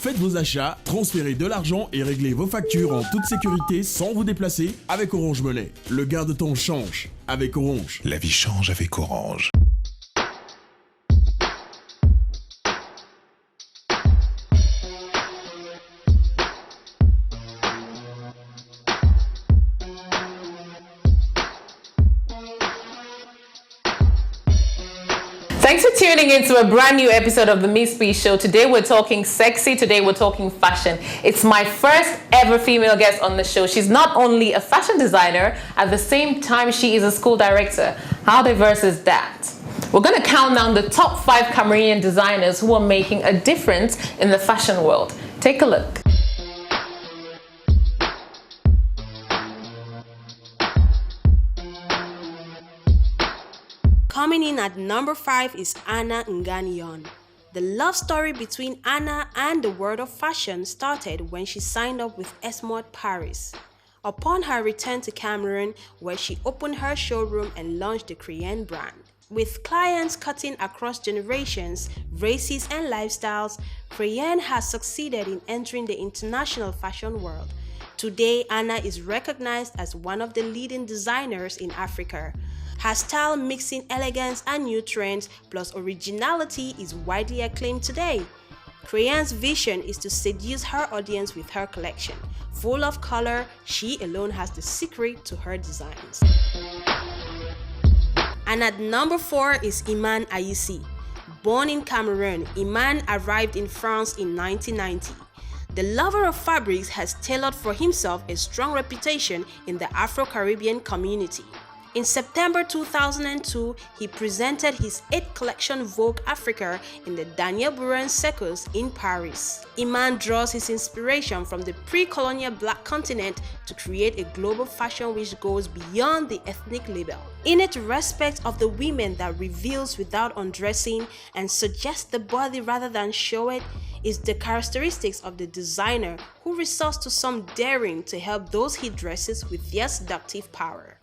Faites vos achats, transférez de l'argent et réglez vos factures en toute sécurité sans vous déplacer avec Orange Money. Le gain de temps change avec Orange. La vie change avec Orange. Thanks for tuning in to a brand new episode of the Miss B Show. Today we're talking sexy, today we're talking fashion. It's my first ever female guest on the show. She's not only a fashion designer, at the same time she is a school director. How diverse is that? We're going to count down the top 5 Cameroonian designers who are making a difference in the fashion world. Take a look. Coming in at number 5 is Anna Nganion. The love story between Anna and the world of fashion started when she signed up with Esmod Paris. Upon her return to Cameroon, where she opened her showroom and launched the Crean brand. With clients cutting across generations, races and lifestyles, Crean has succeeded in entering the international fashion world. Today, Anna is recognized as one of the leading designers in Africa. Her style, mixing elegance and new trends plus originality, is widely acclaimed today. Crean's vision is to seduce her audience with her collection. Full of color, she alone has the secret to her designs. And at number 4 is Iman Ayisi. Born in Cameroon, Iman arrived in France in 1990. The lover of fabrics has tailored for himself a strong reputation in the Afro-Caribbean community. In September 2002, he presented his 8th collection Vogue Africa in the Daniel Buren Circus in Paris. Iman draws his inspiration from the pre-colonial black continent to create a global fashion which goes beyond the ethnic label. In it, respect of the women that reveals without undressing and suggests the body rather than show it is the characteristics of the designer, who resorts to some daring to help those he dresses with their seductive power.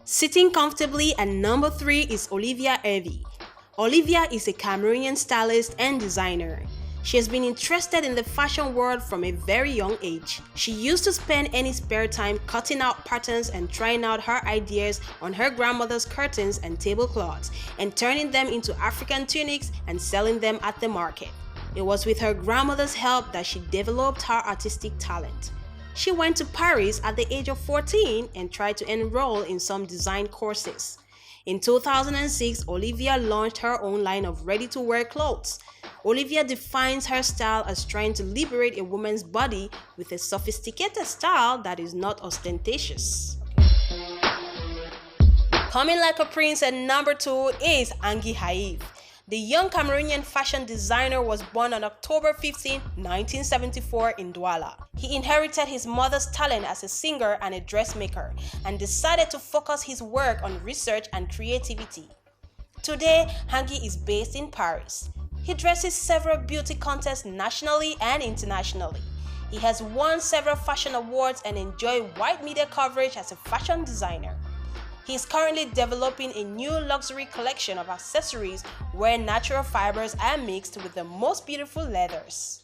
Sitting comfortably at number 3 is Olivia Hervey. Olivia is a Cameroonian stylist and designer. She has been interested in the fashion world from a very young age. She used to spend any spare time cutting out patterns and trying out her ideas on her grandmother's curtains and tablecloths and turning them into African tunics and selling them at the market. It was with her grandmother's help that she developed her artistic talent. She went to Paris at the age of 14 and tried to enroll in some design courses. In 2006, Olivia launched her own line of ready-to-wear clothes. Olivia defines her style as trying to liberate a woman's body with a sophisticated style that is not ostentatious. Coming like a prince at number 2 is Angie Haïv. The young Cameroonian fashion designer was born on October 15, 1974 in Douala. He inherited his mother's talent as a singer and a dressmaker and decided to focus his work on research and creativity. Today, Hangi is based in Paris. He dresses several beauty contests nationally and internationally. He has won several fashion awards and enjoyed wide media coverage as a fashion designer. He is currently developing a new luxury collection of accessories where natural fibers are mixed with the most beautiful leathers.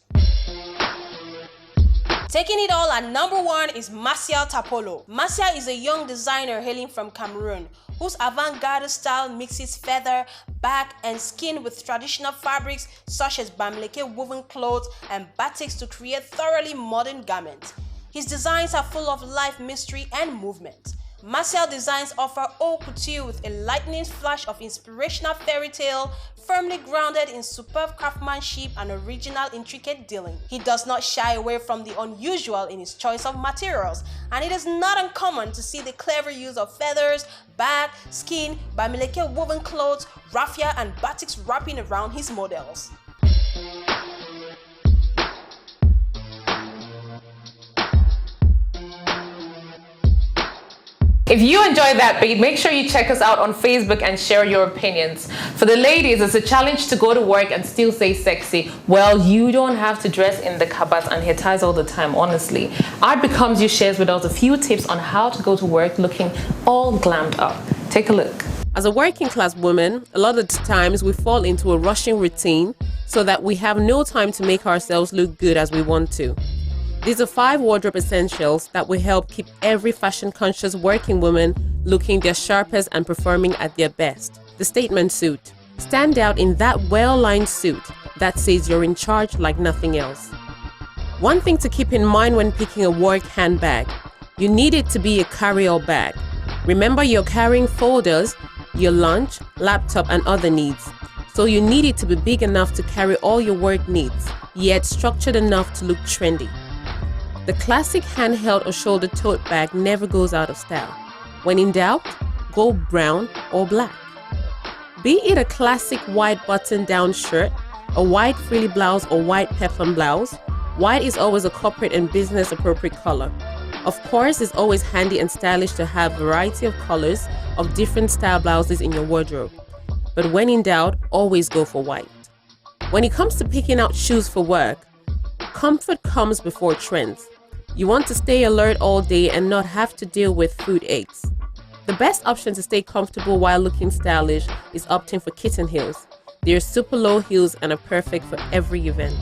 Taking it all at number 1 is Martial Tapolo. Martial is a young designer hailing from Cameroon whose avant-garde style mixes feather, back, and skin with traditional fabrics such as Bamileke woven clothes and batiks to create thoroughly modern garments. His designs are full of life, mystery, and movement. Martial designs offer haute couture with a lightning flash of inspirational fairy tale, firmly grounded in superb craftsmanship and original intricate dealing. He does not shy away from the unusual in his choice of materials, and it is not uncommon to see the clever use of feathers, back, skin, Bamileke woven clothes, raffia, and batiks wrapping around his models. If you enjoyed that beat, make sure you check us out on Facebook and share your opinions. For the ladies, it's a challenge to go to work and still stay sexy. Well, you don't have to dress in the kabats and hair ties all the time, honestly. Art Becomes You shares with us a few tips on how to go to work looking all glammed up. Take a look. As a working class woman, a lot of the times we fall into a rushing routine so that we have no time to make ourselves look good as we want to. These are 5 wardrobe essentials that will help keep every fashion-conscious working woman looking their sharpest and performing at their best. The statement suit. Stand out in that well-lined suit that says you're in charge like nothing else. One thing to keep in mind when picking a work handbag, you need it to be a carry-all bag. Remember, you're carrying folders, your lunch, laptop, and other needs. So you need it to be big enough to carry all your work needs, yet structured enough to look trendy. The classic handheld or shoulder tote bag never goes out of style. When in doubt, go brown or black. Be it a classic white button-down shirt, a white frilly blouse or white peplum blouse, white is always a corporate and business-appropriate color. Of course, it's always handy and stylish to have a variety of colors of different style blouses in your wardrobe. But when in doubt, always go for white. When it comes to picking out shoes for work, comfort comes before trends. You want to stay alert all day and not have to deal with food aches. The best option to stay comfortable while looking stylish is opting for kitten heels. They're super low heels and are perfect for every event.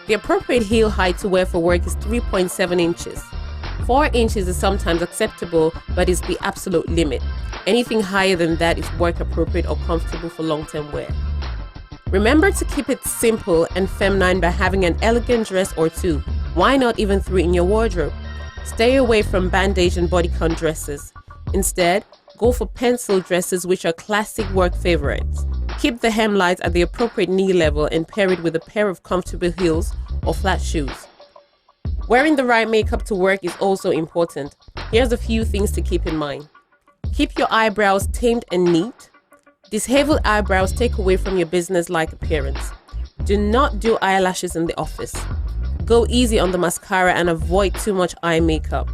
The appropriate heel height to wear for work is 3.7 inches. 4 inches is sometimes acceptable, but is the absolute limit. Anything higher than that is work appropriate or comfortable for long-term wear. Remember to keep it simple and feminine by having an elegant dress or 2. Why not even 3 in your wardrobe? Stay away from bandage and bodycon dresses. Instead, go for pencil dresses, which are classic work favorites. Keep the hemlines at the appropriate knee level and pair it with a pair of comfortable heels or flat shoes. Wearing the right makeup to work is also important. Here's a few things to keep in mind. Keep your eyebrows tamed and neat. Disheveled eyebrows take away from your business-like appearance. Do not do eyelashes in the office. Go easy on the mascara and avoid too much eye makeup.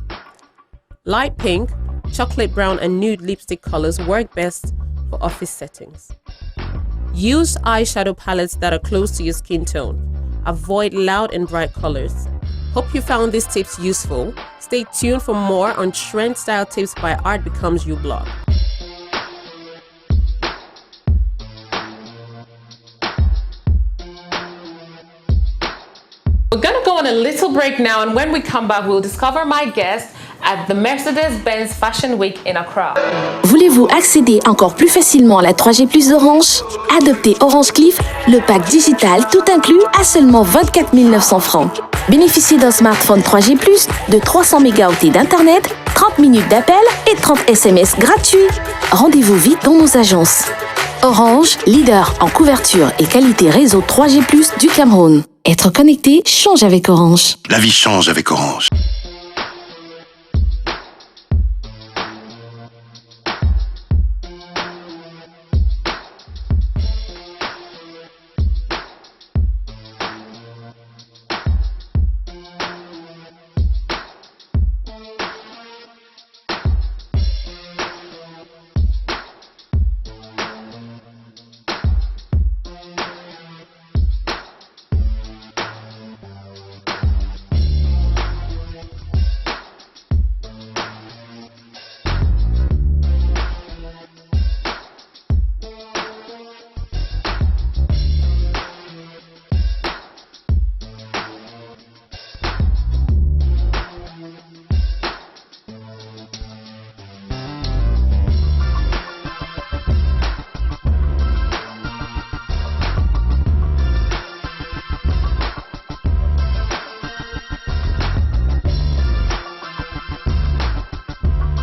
Light pink, chocolate brown, and nude lipstick colors work best for office settings. Use eyeshadow palettes that are close to your skin tone. Avoid loud and bright colors. Hope you found these tips useful. Stay tuned for more on Trend Style Tips by Art Becomes You blog. We're gonna go on a little break now, and when we come back, we'll discover my guest at the Mercedes-Benz Fashion Week in Accra. Voulez-vous accéder encore plus facilement à la 3G+ d'Orange? Adoptez Orange Cliff, le pack digital tout inclus à seulement 24 900 francs. Bénéficiez d'un smartphone 3G+, de 300 mégaoctets d'internet, 30 minutes d'appel et 30 SMS gratuits. Rendez-vous vite dans nos agences. Orange, leader en couverture et qualité réseau 3G+ du Cameroun. Être connecté change avec Orange. La vie change avec Orange.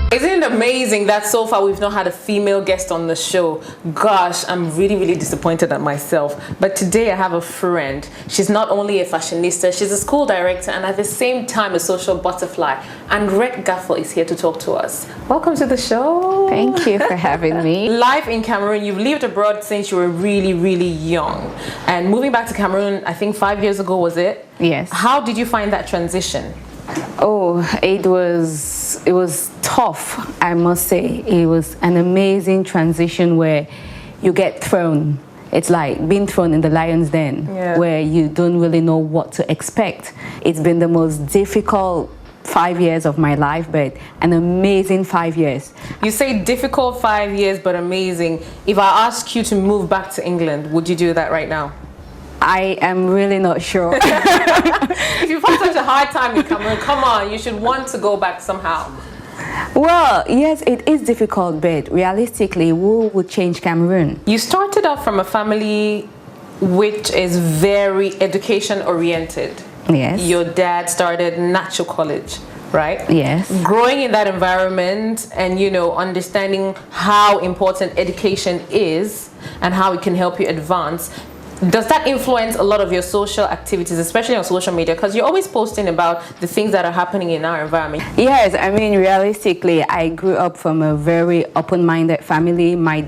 Isn't it amazing that so far we've not had a female guest on the show? Gosh, I'm really disappointed at myself. But today I have a friend. She's not only a fashionista, she's a school director and at the same time a social butterfly. ANRETTE NGAFOR is here to talk to us. Welcome to the show. Thank you for having me. Life in Cameroon, you've lived abroad since you were really young. And moving back to Cameroon, I think 5 years ago, was it? Yes. How did you find that transition? Oh, it was tough, I must say. It was an amazing transition where you get thrown. It's like being thrown in the lion's den, where you don't really know what to expect. It's been the most difficult 5 years of my life, but an amazing 5 years. You say difficult 5 years, but amazing. If I ask you to move back to England, would you do that right now? I am really not sure. If you've had such a hard time in Cameroon, come on, you should want to go back somehow. Well, yes, it is difficult, but realistically, who would change Cameroon? You started off from a family which is very education oriented. Yes. Your dad started Natural College, right? Yes. Growing in that environment and, you know, understanding how important education is and how it can help you advance, does that influence a lot of your social activities, especially on social media? Because you're always posting about the things that are happening in our environment. Yes, I mean, realistically, I grew up from a very open-minded family. My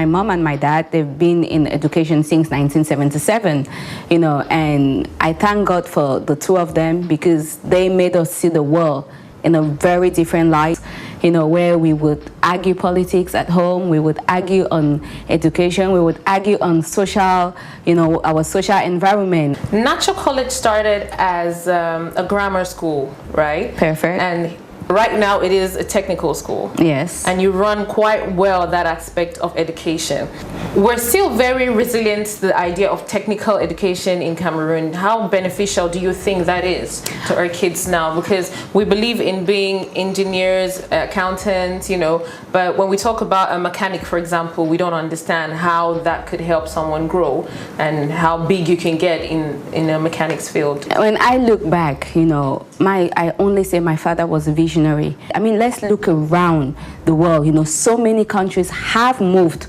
mom and my dad, they've been in education since 1977, you know, and I thank God for the two of them because they made us see the world in a very different light, you know, where we would argue politics at home, we would argue on education, we would argue on social, you know, our social environment. Natural College started as a grammar school, right? Perfect. And right now it is a technical school. Yes. And you run quite well that aspect of education. We're still very resilient to the idea of technical education in Cameroon. How beneficial do you think that is to our kids now? Because we believe in being engineers, accountants, you know, but when we talk about a mechanic, for example, we don't understand how that could help someone grow and how big you can get in a mechanics field. When I look back, you know, I only say my father was a visionary. I mean, let's look around the world. You know, so many countries have moved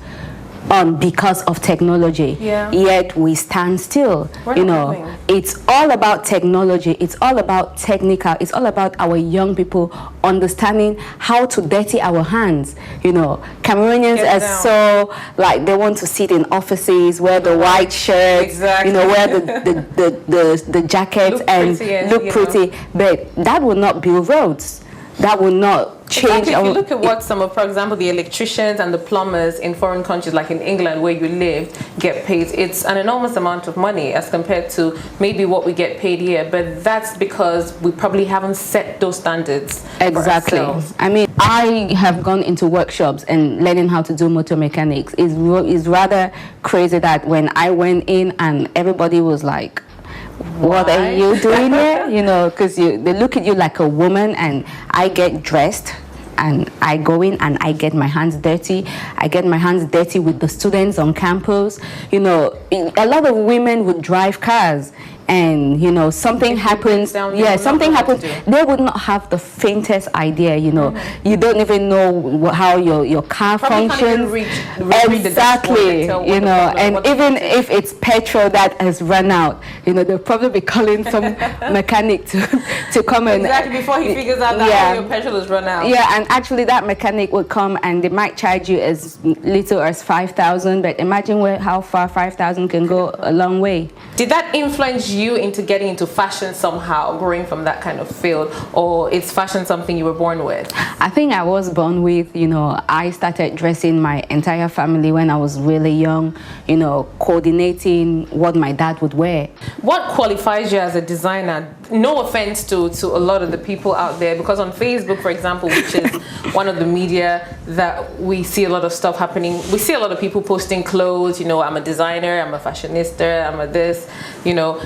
on because of technology, yet we stand still. You know, it's all about technology, it's all about technical, it's all about our young people understanding how to dirty our hands. You know, Cameroonians are so, like, they want to sit in offices, wear the white shirts, you know, wear the jackets and look pretty, but that will not build roads. That will not change. Exactly. If you look at what some of, for example, the electricians and the plumbers in foreign countries, like in England where you live, get paid, it's an enormous amount of money as compared to maybe what we get paid here. But that's because we probably haven't set those standards. Exactly. I mean, I have gone into workshops and learning how to do motor mechanics. Is rather crazy that when I went in and everybody was like, what are you doing here? You know, because they look at you like a woman, and I get dressed and I go in and I get my hands dirty. I get my hands dirty with the students on campus. You know, a lot of women would drive cars, and you know, something happens. Yeah, something happens. They would not have the faintest idea. You know, you don't even know how your car functions. Exactly. You know, and even if it's petrol that has run out, you know, they'll probably be calling some mechanic to come and before he figures out that your petrol has run out. Yeah, and actually that mechanic would come and they might charge you as little as 5,000, but imagine how far 5,000 can go a long way. Did that influence you into getting into fashion somehow, growing from that kind of field, or is fashion something you were born with? I think I was born with. You know, I started dressing my entire family when I was really young, you know, coordinating what my dad would wear. What qualifies you as a designer? No offense to a lot of the people out there, because on Facebook, for example, which is one of the media that we see a lot of stuff happening, we see a lot of people posting clothes, you know, I'm a designer, I'm a fashionista, I'm a this, you know.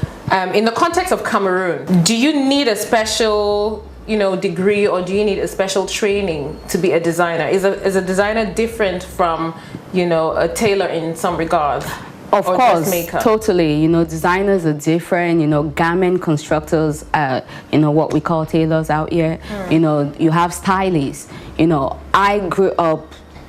In the context of Cameroon, do you need a special, you know, degree, or do you need a special training to be a designer? Is a designer different from, you know, a tailor in some regards? Of course, totally. You know, designers are different. You know, garment constructors are, you know, what we call tailors out here. You know, you have stylists. You know, I grew up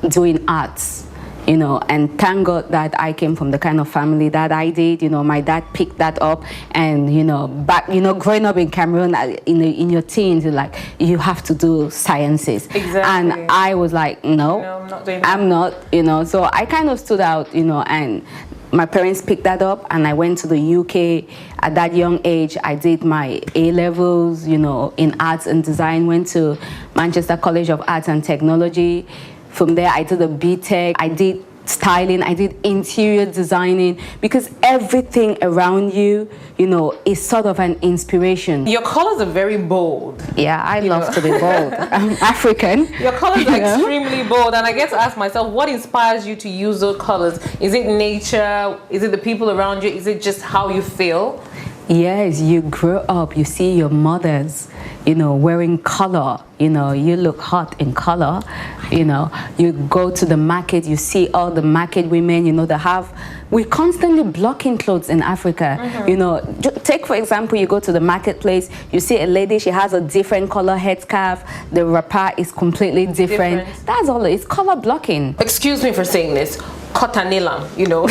doing arts. You know, and thank God that I came from the kind of family that I did. You know, my dad picked that up, and you know, back, you know, growing up in Cameroon, in your teens, you're like, you have to do sciences. Exactly. And I was like, no, I'm not doing that. I'm not. You know, so I kind of stood out. You know, and my parents picked that up, and I went to the UK at that young age. I did my A-levels, you know, in arts and design. Went to Manchester College of Arts and Technology. From there, I did a BTech. I did styling, I did interior designing, because everything around you, you know, is sort of an inspiration. Your colors are very bold. Yeah, I love to be bold. I'm African. Your colors are extremely bold, and I get to ask myself, what inspires you to use those colors? Is it nature? Is it the people around you? Is it just how you feel? Yes, you grow up, you see your mothers, you know, wearing color, you know, you look hot in color, you know, you go to the market, you see all the market women, you know, we're constantly blocking clothes in Africa, you know, take for example, you go to the marketplace, you see a lady, she has a different color headscarf, the wrapper is completely different. That's all, it's color blocking. Excuse me for saying this, cottonilla, you know.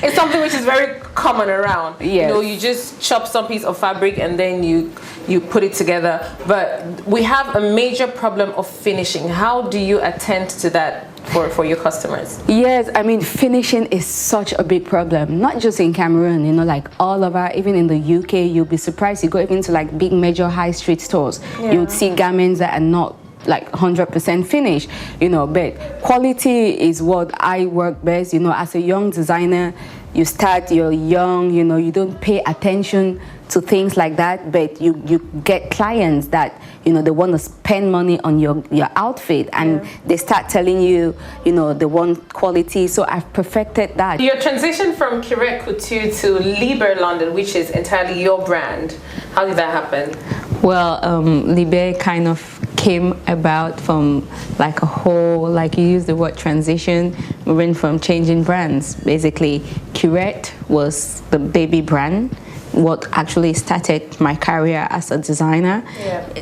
It's something which is very common around. Yes. You know, you just chop some piece of fabric and then you put it together. But we have a major problem of finishing. How do you attend to that for your customers? Yes, I mean, finishing is such a big problem, not just in Cameroon, you know, like all over, even in the UK, you'll be surprised. You go even to like big major high street stores, you would see garments that are not like 100% finished, you know, but quality is what I work best. You know, as a young designer, you're young, you know, you don't pay attention to things like that, but you get clients that, you know, they want to spend money on your outfit, and they start telling you, you know, they want quality. So I've perfected that. Your transition from Curette Couture to Liber London, which is entirely your brand, how did that happen? Well, Liber kind of came about from like a whole, like you use the word transition, moving from changing brands. Basically, Curette was the baby brand, what actually started my career as a designer,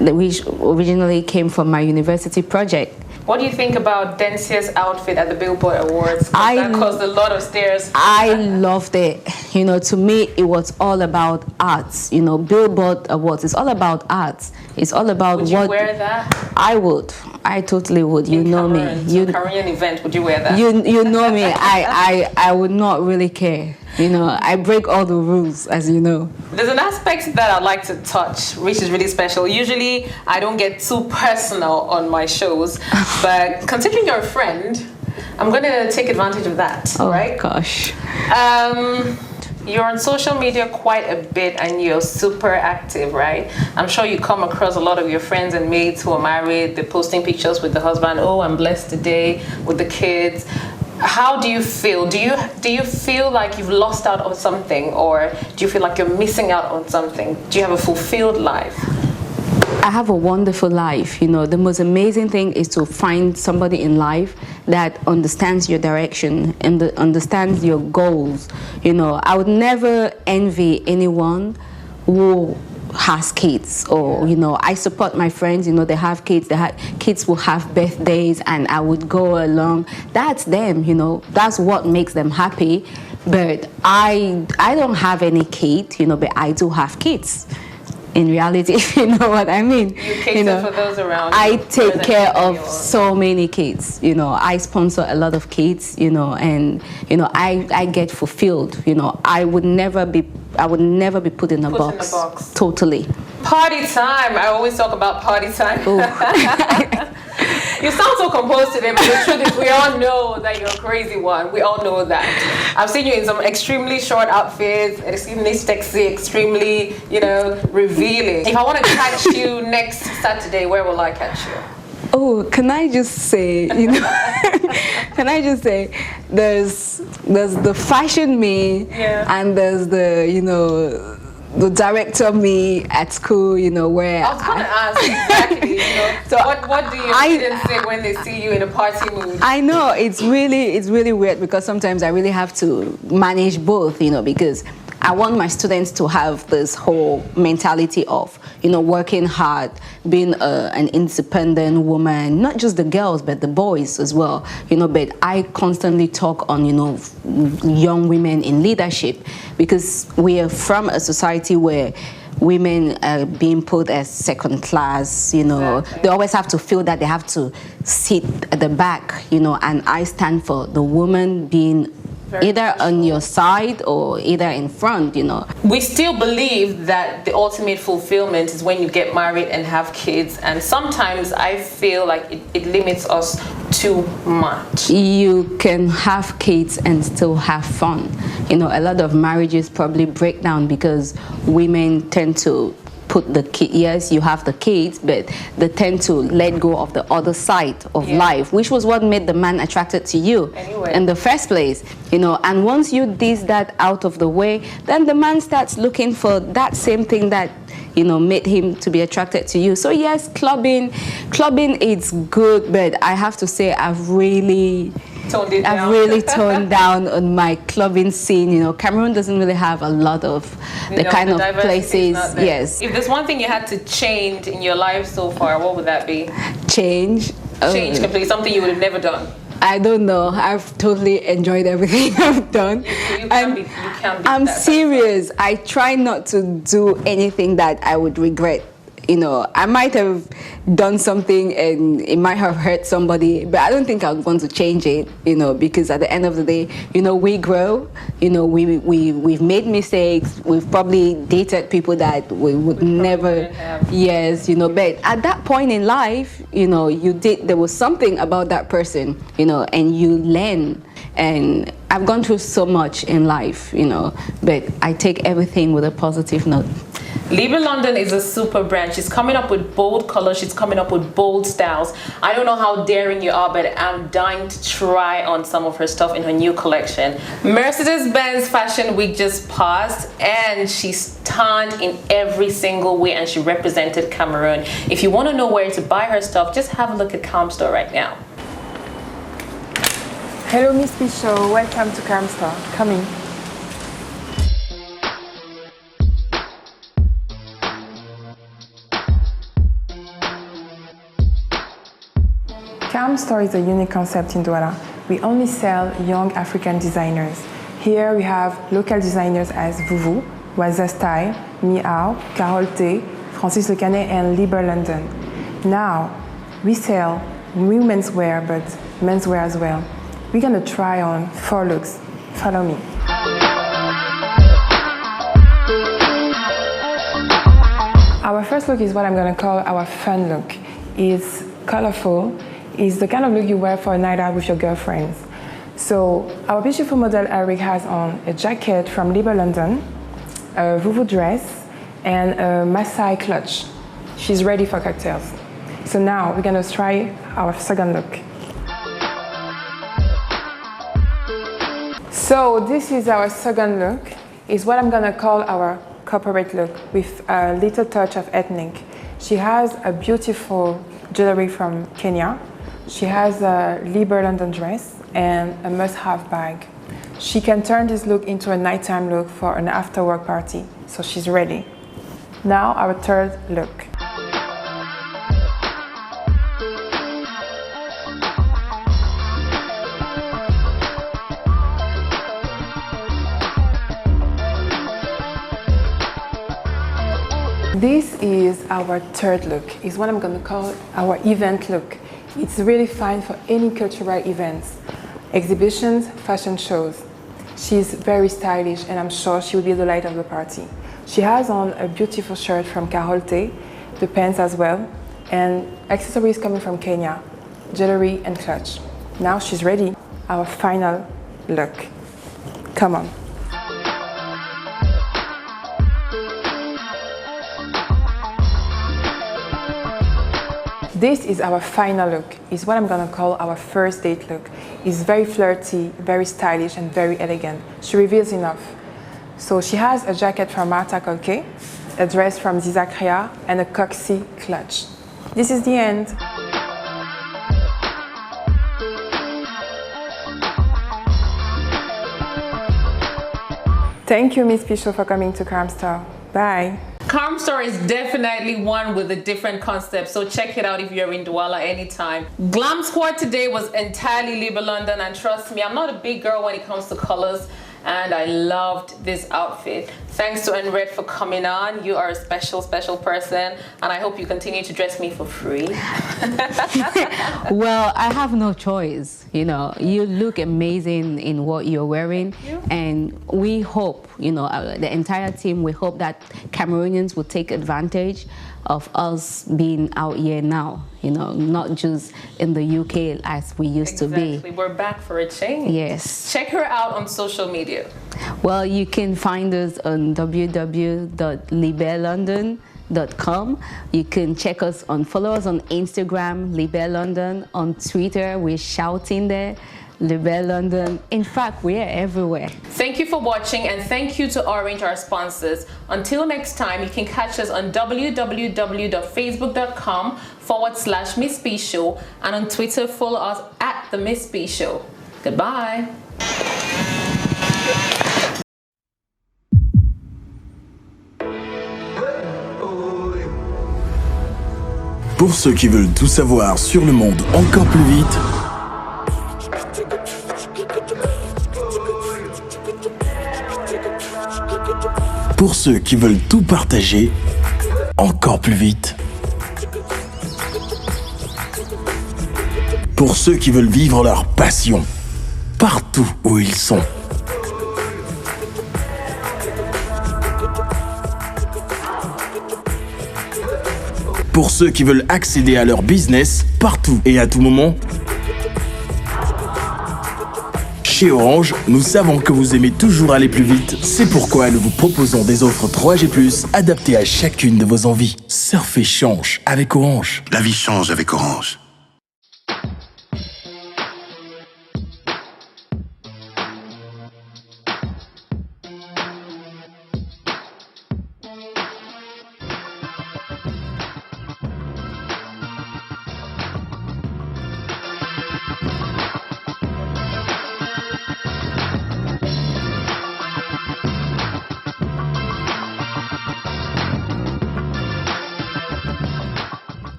which originally came from my university project. What do you think about Dencia's outfit at the Billboard Awards? That caused a lot of stares. I loved it. You know, to me, it was all about arts. You know, Billboard Awards, it's all about arts. It's all about Would you wear that? I would. I totally would. You know me. Korean event, would you wear that? You know me. I would not really care. You know, I break all the rules, as you know. There's an aspect that I'd like to touch, which is really special. Usually, I don't get too personal on my shows, but considering you're a friend, I'm going to take advantage of that, right? Oh, gosh. You're on social media quite a bit and you're super active, right? I'm sure you come across a lot of your friends and mates who are married. They're posting pictures with the husband. Oh, I'm blessed today with the kids. How do you feel? Do you feel like you've lost out on something, or do you feel like you're missing out on something? Do you have a fulfilled life? I have a wonderful life. You know, the most amazing thing is to find somebody in life that understands your direction and understands your goals. You know, I would never envy anyone who has kids, or you know, I support my friends, you know, they have kids, kids will have birthdays and I would go along. That's them, you know, that's what makes them happy. But I don't have any kid, you know, but I do have kids in reality, if you know what I mean. You cater for those around you. I take care of so many kids, you know, I sponsor a lot of kids, you know, and you know, I get fulfilled, you know. I would never be put in a box. Totally. Party time. I always talk about party time. You sound so composed today, but the truth is we all know that you're a crazy one. We all know that. I've seen you in some extremely short outfits, extremely sexy, extremely, you know, revealing. If I want to catch you next Saturday, where will I catch you? Oh, can I just say, you know, can I just say, there's the fashion me, and there's the, you know, the director me at school, you know, where I was going to ask exactly, you know, so what do your students say when they see you in a party mood? I know, it's really weird, because sometimes I really have to manage both, you know, because I want my students to have this whole mentality of, you know, working hard, being an independent woman, not just the girls, but the boys as well, you know. But I constantly talk on, you know, young women in leadership, because we are from a society where women are being put as second class, you know. Exactly. They always have to feel that they have to sit at the back, you know, and I stand for the woman being either on your side or either in front, you know. We still believe that the ultimate fulfillment is when you get married and have kids, and sometimes I feel like it limits us too much? You can have kids and still have fun. You know, a lot of marriages probably break down because women tend to put the kid, yes, you have the kids, but they tend to let go of the other side of life, which was what made the man attracted to you in the first place. You know, and once you dish that out of the way, then the man starts looking for that same thing that, you know, made him to be attracted to you. So yes, clubbing is good, but I have to say I've really toned down on my clubbing scene. You know, Cameroon doesn't really have a lot of the kind of places. Yes. If there's one thing you had to change in your life so far, what would that be? Change Completely, something you would have never done. I don't know. I've totally enjoyed everything I've done. I'm serious. I try not to do anything that I would regret. You know, I might have done something and it might have hurt somebody, but I don't think I want to change it, you know, because at the end of the day, you know, we grow, you know, we've made mistakes, we've probably dated people that we would never, yes, you know, but at that point in life, you know, there was something about that person, you know, and you learn. And I've gone through so much in life, you know, but I take everything with a positive note. Libre London is a super brand. She's coming up with bold colors. She's coming up with bold styles. I don't know how daring you are, but I'm dying to try on some of her stuff in her new collection. Mercedes-Benz Fashion Week just passed, and she stunned in every single way, and she represented Cameroon. If you want to know where to buy her stuff, just have a look at Calm Store right now. Hello, Miss Pichot. Welcome to Calm Store. Come in. Calm Store is a unique concept in Douala. We only sell young African designers. Here we have local designers as Vuvu, Waza Style, Miao, Carole T, Francis Le Canet, and Libre London. Now, we sell women's wear, but menswear as well. We're gonna try on 4 looks. Follow me. Our first look is what I'm gonna call our fun look. It's colorful. It's the kind of look you wear for a night out with your girlfriends. So our beautiful model Eric has on a jacket from Libre London, a Vuvu dress, and a Maasai clutch. She's ready for cocktails. So now we're gonna try our second look. So this is our second look. It's what I'm gonna call our corporate look with a little touch of ethnic. She has a beautiful jewelry from Kenya. She has a Libre London dress and a must-have bag. She can turn this look into a nighttime look for an after-work party, so she's ready. Now our third look. This is our third look. It's what I'm going to call our event look. It's really fine for any cultural events, exhibitions, fashion shows. She's very stylish and I'm sure she will be the light of the party. She has on a beautiful shirt from Carole T, the pants as well, and accessories coming from Kenya, jewelry and clutch. Now she's ready. Our final look. Come on. This is our final look. It's what I'm gonna call our first date look. It's very flirty, very stylish, and very elegant. She reveals enough. So she has a jacket from Marta Colquet, a dress from Zizakria, and a coxy clutch. This is the end. Thank you, Miss Pichot, for coming to Calm Store. Bye. Calm Store is definitely one with a different concept, so check it out if you're in Douala anytime. Glam Squad today was entirely Libre London, and trust me, I'm not a big girl when it comes to colors, and I loved this outfit. Thanks to ANRETTE for coming on. You are a special, special person, and I hope you continue to dress me for free. Well, I have no choice. You know, you look amazing in what you're wearing, and we hope, you know, the entire team, we hope that Cameroonians will take advantage of us being out here now, you know, not just in the UK as we used to be. Exactly, we're back for a change. Yes. Check her out on social media. Well, you can find us on www.libellondon.com. You can check us follow us on Instagram, Libelle London. On Twitter, we're shouting there, Libelle London. In fact, we are everywhere. Thank you for watching, and thank you to Orange, our sponsors. Until next time, you can catch us on www.facebook.com/Miss P Show, and on Twitter, follow us at the Miss P Show. Goodbye. Pour ceux qui veulent tout savoir sur le monde encore plus vite, pour ceux qui veulent tout partager encore plus vite, pour ceux qui veulent vivre leur passion partout où ils sont. Pour ceux qui veulent accéder à leur business partout et à tout moment. Chez Orange, nous savons que vous aimez toujours aller plus vite. C'est pourquoi nous vous proposons des offres 3G+, adaptées à chacune de vos envies. Surfer change avec Orange. La vie change avec Orange.